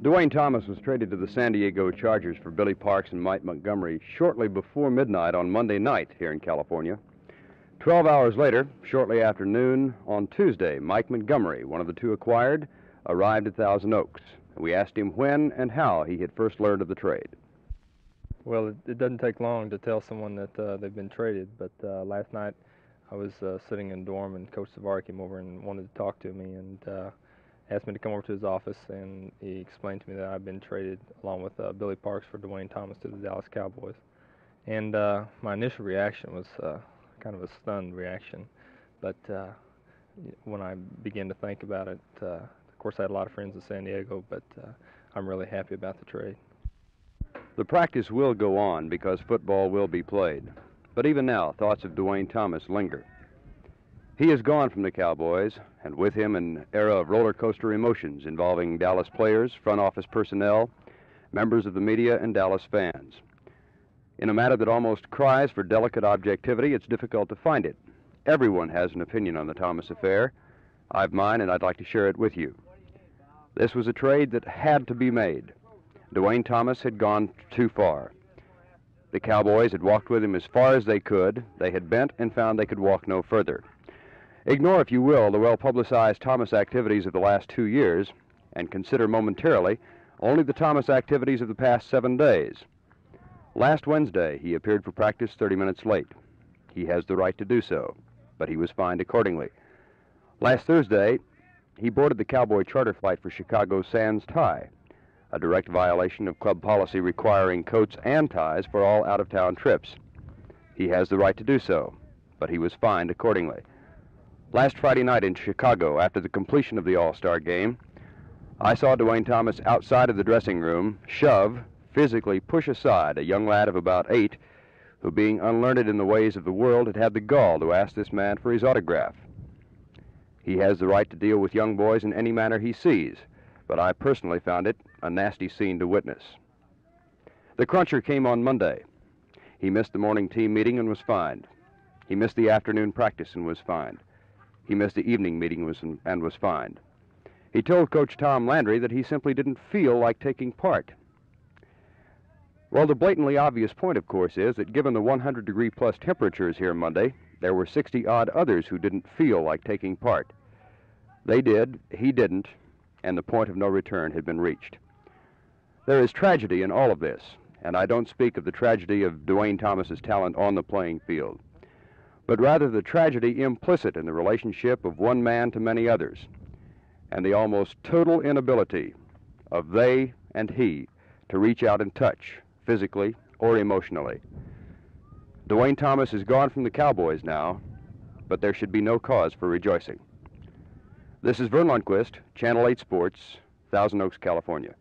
Duane Thomas was traded to the San Diego Chargers for Billy Parks and Mike Montgomery shortly before midnight on Monday night here in California. 12 hours later, shortly after noon on Tuesday, Mike Montgomery, one of the two acquired, arrived at Thousand Oaks. We asked him when and how he had first learned of the trade. Well, it doesn't take long to tell someone that they've been traded, but last night I was sitting in dorm and Coach Savard came over and wanted to talk to me and asked me to come over to his office, and he explained to me that I've been traded along with Billy Parks for Duane Thomas to the Dallas Cowboys. And my initial reaction was kind of a stunned reaction, but when I began to think about it, of course I had a lot of friends in San Diego, but I'm really happy about the trade. The practice will go on because football will be played, but even now thoughts of Duane Thomas linger. He is gone from the Cowboys, and with him an era of roller coaster emotions involving Dallas players, front office personnel, members of the media, and Dallas fans. In a matter that almost cries for delicate objectivity, it's difficult to find it. Everyone has an opinion on the Thomas affair. I've mine, and I'd like to share it with you. This was a trade that had to be made. Duane Thomas had gone too far. The Cowboys had walked with him as far as they could. They had bent and found they could walk no further. Ignore, if you will, the well-publicized Thomas activities of the last 2 years, and consider momentarily only the Thomas activities of the past 7 days. Last Wednesday, he appeared for practice 30 minutes late. He has the right to do so, but he was fined accordingly. Last Thursday, he boarded the Cowboy charter flight for Chicago sans tie, a direct violation of club policy requiring coats and ties for all out-of-town trips. He has the right to do so, but he was fined accordingly. Last Friday night in Chicago, after the completion of the All-Star game, I saw Duane Thomas outside of the dressing room physically push aside a young lad of about 8 who, being unlearned in the ways of the world, had the gall to ask this man for his autograph. He has the right to deal with young boys in any manner he sees, but I personally found it a nasty scene to witness. The cruncher came on Monday. He missed the morning team meeting and was fined. He missed the afternoon practice and was fined. He missed the evening meeting and was fined. He told Coach Tom Landry that he simply didn't feel like taking part. Well, the blatantly obvious point, of course, is that given the 100-degree-plus temperatures here Monday, there were 60-odd others who didn't feel like taking part. They did, he didn't, and the point of no return had been reached. There is tragedy in all of this, and I don't speak of the tragedy of Duane Thomas's talent on the playing field, but rather the tragedy implicit in the relationship of one man to many others, and the almost total inability of they and he to reach out and touch, physically or emotionally. Duane Thomas is gone from the Cowboys now, but there should be no cause for rejoicing. This is Verne Lundquist, Channel 8 Sports, Thousand Oaks, California.